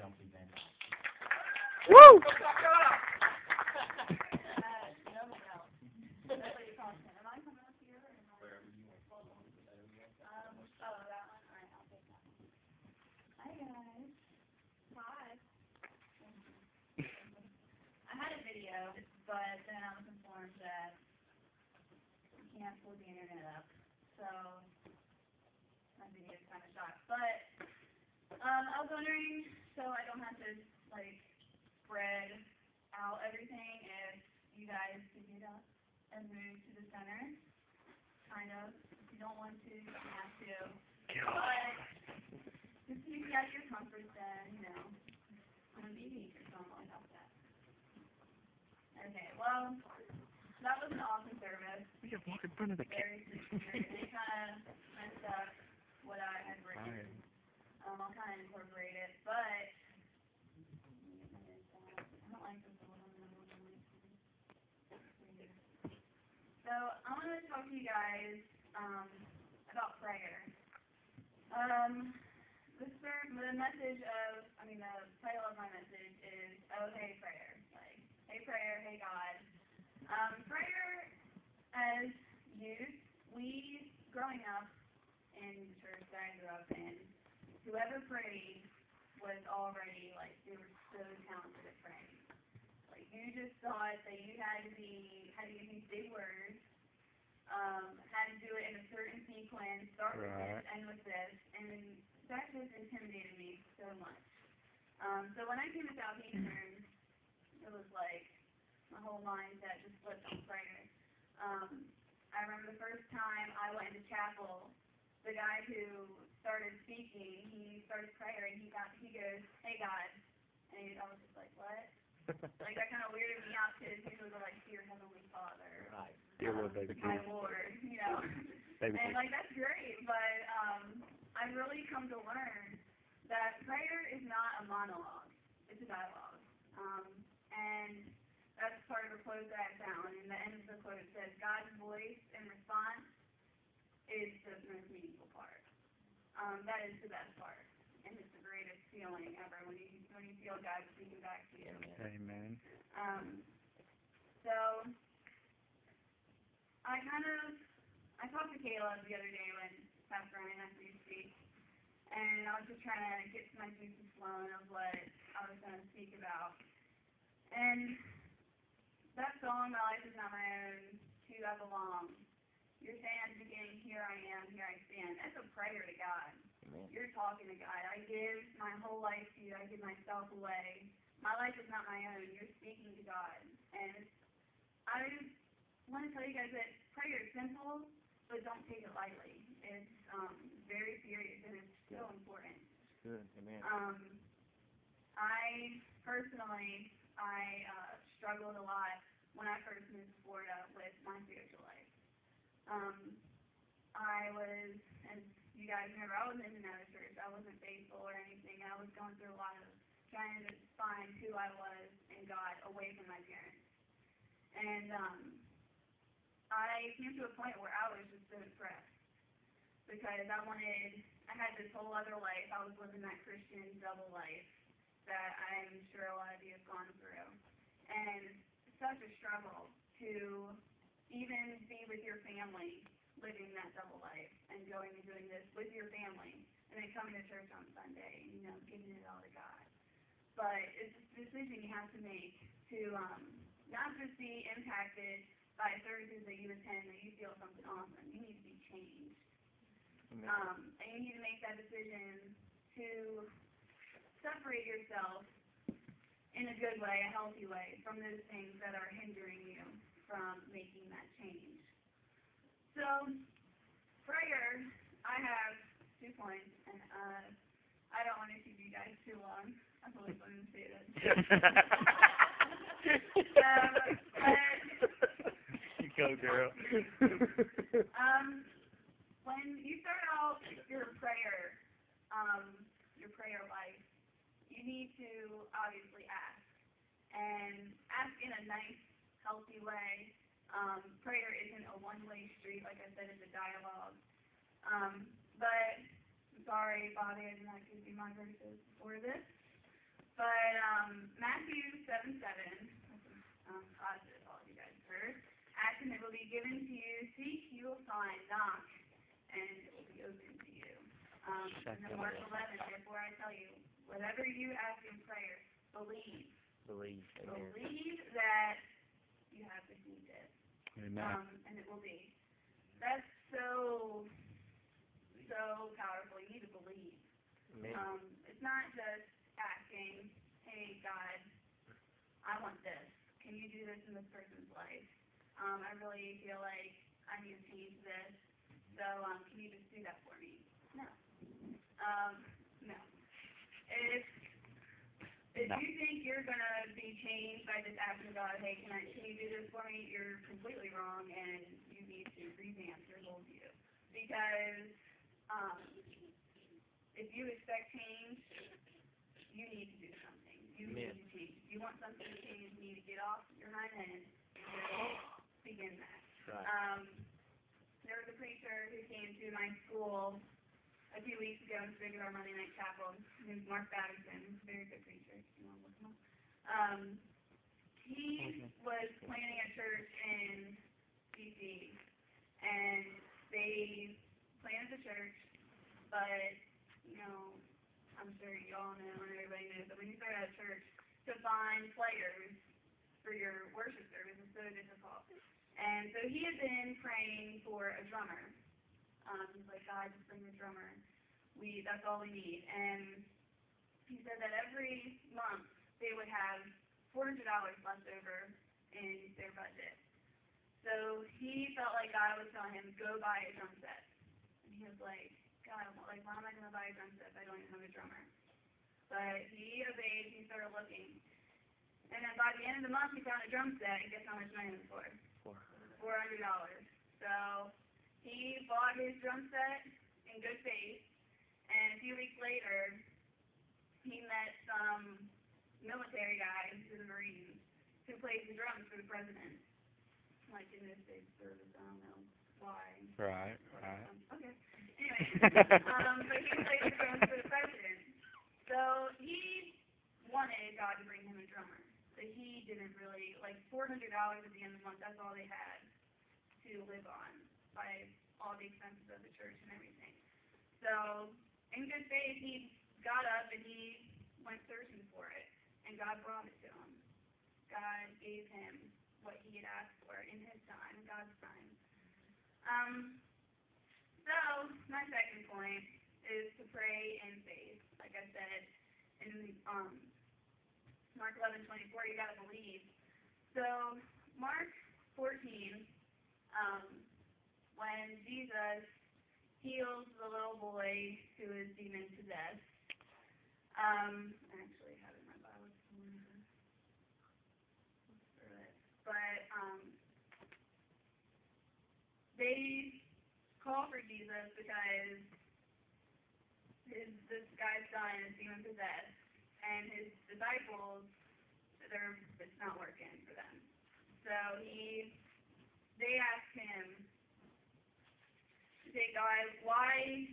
Kelcie, Vandyke. Woo! I had a video, but then I was informed that you can't pull the internet up, so my video is kind of shot. But I was wondering, so I don't have to like spread out everything, if you guys could get up and move to the center, kind of. If you don't want to, you don't have to. But just to get out your comfort zone, you know, on a meeting or something like that. Okay, well, that was an awesome service. We can walk in front of the Very sincere. They kind of messed up what I had written. I'll kind of incorporate it, but I don't like this one. So I want to talk to you guys about prayer. The title of my message is "Oh Hey Prayer." Like, hey prayer, hey God. Prayer, as youth, growing up in the church that I grew up in, whoever prayed was already, like, they were so talented at praying. Like, you just thought that you had to get these big words, had to do it in a certain sequence, start with this, end with this, and that just intimidated me so much. So when I came to Southeastern, it was like my whole mindset just flipped on prayer. I remember the first time I went into chapel, the guy who started speaking, he started prayer, and he goes, "Hey God," and I was just like, "What?" Like, that kind of weirded me out, because usually they're like, "Dear Heavenly Father," Right. Dear Lord, baby, "My Lord," you know. Baby, and like, that's great, but I've really come to learn that prayer is not a monologue; it's a dialogue. And that's part of a quote that I found. And the end of the quote says, "God's voice in response is the most meaningful part." That is the best part, and it's the greatest feeling ever when you feel God speaking back to you. Amen. So I talked to Caleb the other day when Pastor Ryan asked me to speak, and I was just trying to get my juices flowing of what I was going to speak about. And that song, "My Life Is Not My Own, To You I Belong," you're saying at the beginning, "Here I am, here I stand." That's a prayer to God. Amen. You're talking to God. I give my whole life to you. I give myself away. My life is not my own. You're speaking to God. And I want to tell you guys that prayer is simple, but don't take it lightly. It's very serious, and it's so important. Good. Amen. I personally, struggled a lot when I first moved to Florida with my spiritual life. I was, as you guys remember, I wasn't in another church. I wasn't faithful or anything. I was going through a lot of trying to find who I was in God away from my parents. And I came to a point where I was just so depressed because I had this whole other life. I was living that Christian double life that I'm sure a lot of you have gone through. And it's such a struggle to even be with your family, living that double life, and going and doing this with your family, and then coming to church on Sunday, and, giving it all to God. But it's a decision you have to make to not just be impacted by services that you attend that you feel something awesome. You need to be changed. And you need to make that decision to separate yourself in a good way, a healthy way, from those things that are hindering you from making that change. So, prayer, I have 2 points, and I don't want to keep you guys too long. I always wanted to say this. You go, girl. When you start out your prayer life, you need to obviously ask, and ask in a nice, healthy way. Prayer isn't a one-way street, like I said, it's a dialogue. But, sorry, Bobby, I did not give you my verses for this. But Matthew 7:7, positive all you guys heard. Ask and it will be given to you. Seek, you will find. Knock, and it will be open to you. And then Mark 11, therefore I tell you, whatever you ask in prayer, believe. Believe. Amen. Believe that you have received it. Amen. And it will be. That's so powerful. You need to believe. Amen. It's not just asking, hey, God, I want this. Can you do this in this person's life? I really feel like I need to change this. So can you just do that for me? No. No. If No. you think you're going to be changed by just asking God, hey, can you do this for me? You're completely wrong, and you need to revamp your whole view. Because if you expect change, you need to do something. You need to change. If you want something to change, you need to get off your hind end and begin that. Right. There was a preacher who came to my school a few weeks ago and spoke at our Monday night chapel. His name's Mark Babington, very good preacher. If you want to look him up. He was planning a church in D.C. and they planted the church, but I'm sure you all know and everybody knows that when you start out a church, to find players for your worship service is so difficult. And so he had been praying for a drummer. He's like, God, just bring a drummer. That's all we need. And he said that every month they would have $400 left over in their budget. So he felt like God was telling him, go buy a drum set. And he was like, God, why am I going to buy a drum set if I don't even have a drummer? But he obeyed, he started looking. And then by the end of the month, he found a drum set, and guess how much money it was for? $400. So he bought his drum set in good faith, and a few weeks later, he met some military guys in the Marines who played the drums for the president. Like in this big service, I don't know why. Right. Okay. Anyway, but he played the drums for the president. So he wanted God to bring him a drummer. But he didn't really, like $400 at the end of the month, that's all they had to live on by all the expenses of the church and everything. So in good faith, he got up and he went searching for it. And God brought it to him. God gave him what he had asked for in his time, in God's time. So my second point is to pray in faith. Like I said, in Mark 11:24, you got to believe. So Mark 14, when Jesus heals the little boy who is demon possessed. I actually have it in my Bible. But they call for Jesus because this guy's son is demon possessed, and his disciples, it's not working for them. So they ask him, say, God, why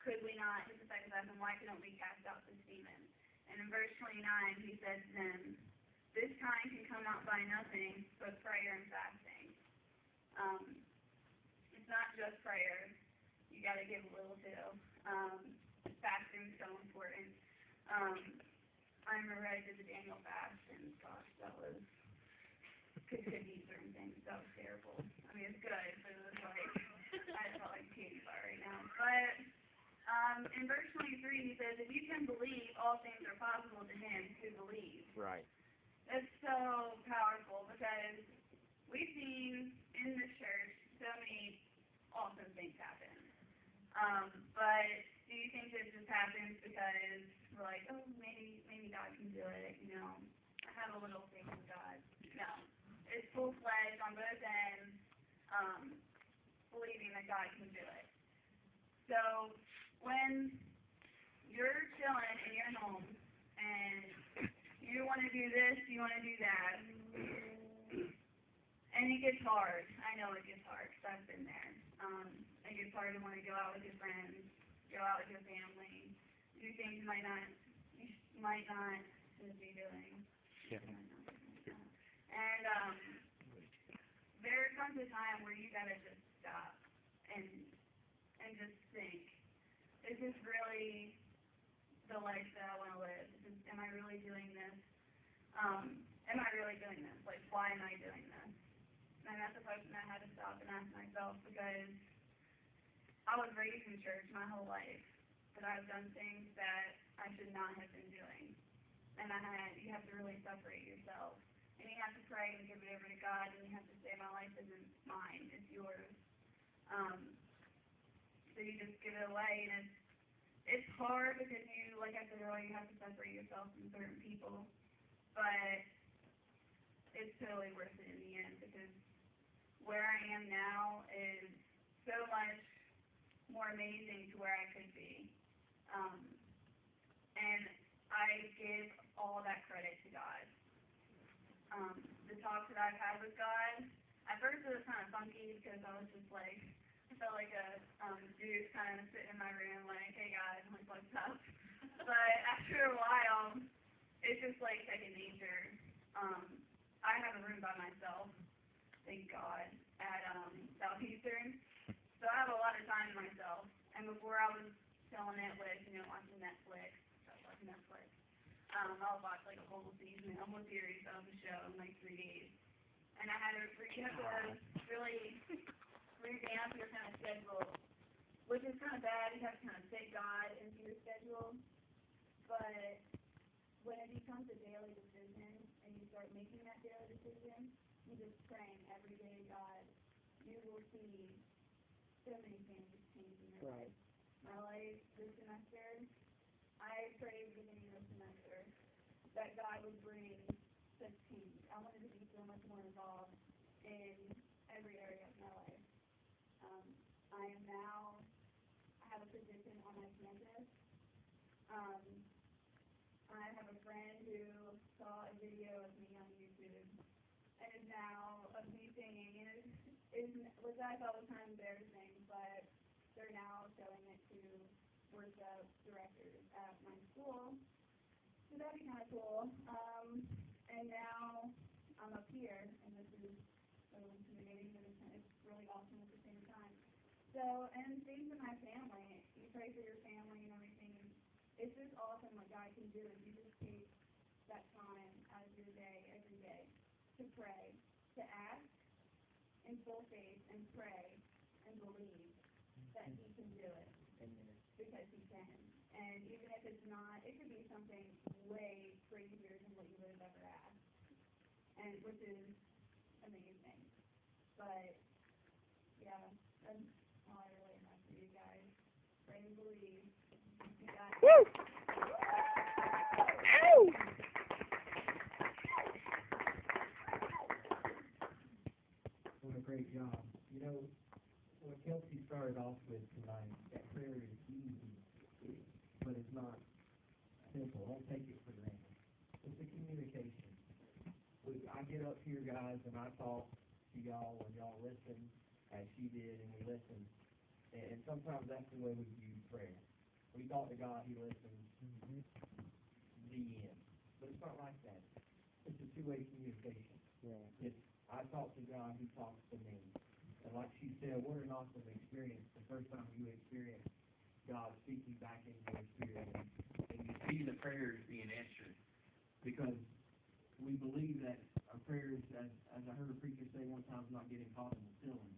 could we not, his disciples asked him, why couldn't we cast out this demon? And in verse 29, he said to them, this kind can come out by nothing but prayer and fasting. It's not just prayer. You got to give a little too. Fasting is so important. I remember I did the Daniel fast, and gosh, that was, couldn't eat certain things. That was terrible. I mean, it's good, but it was like, I felt like a candy bar right now. But in verse 23, he says, if you can believe, all things are possible to him who believes. Right. That's so powerful because we've seen in this church so many awesome things happen. But do you think this just happens because we're like, oh, maybe God can do it, I have a little faith in God. No. It's full-fledged on both ends, believing that God can do it. So when you're chilling in your home and you want to do this, you want to do that, and it gets hard. I know it gets hard because I've been there. It gets hard to want to go out with your friends, go out with your family, do things you might not might not be doing. Yeah. And there comes a time where you gotta just stop and just think, is this really the life that I want to live? Am I really doing this? Am I really doing this? Like, why am I doing this? And that's a question I had to stop and ask myself, because I was raised in church my whole life, but I've done things that I should not have been doing. And you have to really separate yourself. And you have to pray and give it over to God, and you have to say, my life isn't mine, it's yours. So you just give it away, and it's hard because you, like I said earlier, you have to separate yourself from certain people. But it's totally worth it in the end, because where I am now is so much more amazing to where I could be. And I give all that credit to God. The talks that I've had with God, at first it was kind of funky because I was just like, I felt like a dude kind of sitting in my room like, hey guys, I'm like, what's up? But after a while, it's just like second nature. I have a room by myself, thank God, at Southeastern. So I have a lot of time to myself. And before I was filling it with, watching Netflix. I would watch like a whole season, a whole series of the show in like 3 days. And I had to really revamp your kind of schedule, which is kind of bad. You have to kind of fit God into your schedule. But when it becomes a daily decision and you start making that daily decision, you're just praying every day, God, you will see so many things change in your life. My life this semester, I prayed at the beginning of the semester that God would bring such change. I wanted to be so much more involved in every area of my life. I have a position on my campus. I have a friend who saw a video of me on YouTube and is now of me singing, and which I thought was kind of embarrassing, but they're now showing it to worship directors at my school, so that'd be kind of cool. And now I'm up here, and this is so intimidating, but it's really awesome at the same time. So, and things in my family, you pray for your family and everything, and it's just awesome what God can do if you just take that time out of your day, every day, to pray, to ask in full faith, and pray and believe that He can do it. Amen. Because He can. And even if it's not, it could be something way crazier than what you would have ever asked. And which is amazing. But yeah, that's all I really have for you guys. Pray and believe. You got it. Woo! Ow! What a great job. What Kelcie started off with tonight, that prayer is easy, but it's not simple. Don't take it for granted. It's a communication. I get up here, guys, and I talk to y'all, and y'all listen as she did, and we listen. And sometimes that's the way we view prayer. We talk to God, He listens. The end. But it's not like that. It's a two-way communication. Yeah. I talk to God, He talks to me. And like she said, what an awesome experience. The first time you experience God speaking back into your spirit, and you see the prayers being answered. Because we believe that our prayers, as I heard a preacher say one time, is not getting caught in the ceiling.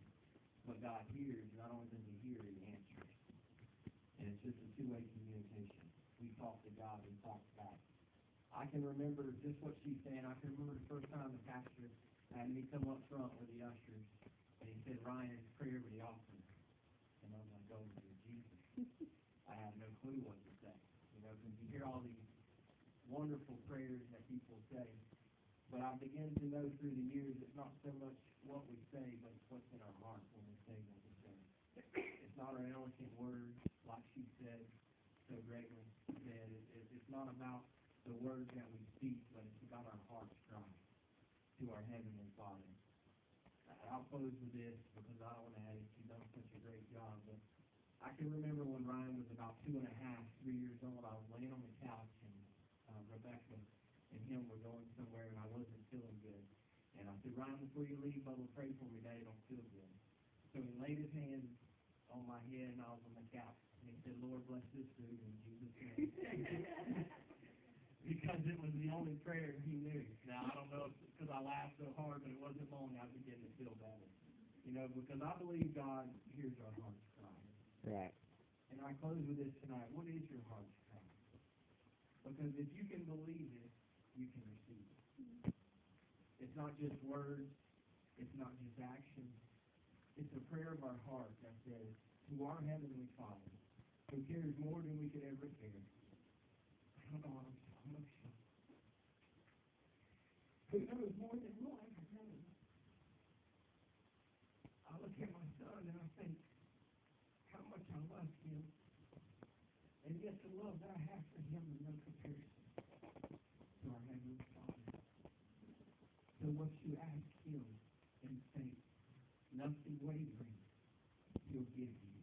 But God hears. Not only does He hear, He answers. And it's just a two-way communication. We talk to God, He talks back. I can remember just what she's saying. I can remember the first time the pastor had me come up front with the ushers, and he said, Ryan, pray over the offering. And I was like, oh, dear Jesus. I have no clue what to say. Because you hear all these wonderful prayers that people say. But I begin to know through the years it's not so much what we say, but it's what's in our heart when we say what we say. It's not our eloquent words, like she said so greatly. It's not about the words that we speak, but it's about our heart's cry to our Heavenly Father. I'll close with this because I don't want to add it. She's done such a great job. But I can remember when Ryan was about 2.5, 3 years old, I was laying on the couch, and and him were going somewhere, and I wasn't feeling good. And I said, Ryan, before you leave, Bubba, pray for me. Daddy don't feel good. So he laid his hands on my head, and I was on the couch. And he said, Lord, bless this food in Jesus' name. Because it was the only prayer he knew. Now, I don't know if it's because I laughed so hard, but it wasn't long I began to feel better. You know, because I believe God hears our heart's cry. Right. And I close with this tonight. What is your heart's cry? Because if you can believe it, you can receive it. It's not just words. It's not just action. It's a prayer of our heart that says, to our Heavenly Father, who cares more than we could ever care. I don't know, I'm so emotional. Who knows more than we'll ever know. I look at my son and I think how much I love him. And yet the love that I have for him is no comparison to our Heavenly Father. So what you ask him in faith, nothing wavering, he'll give you.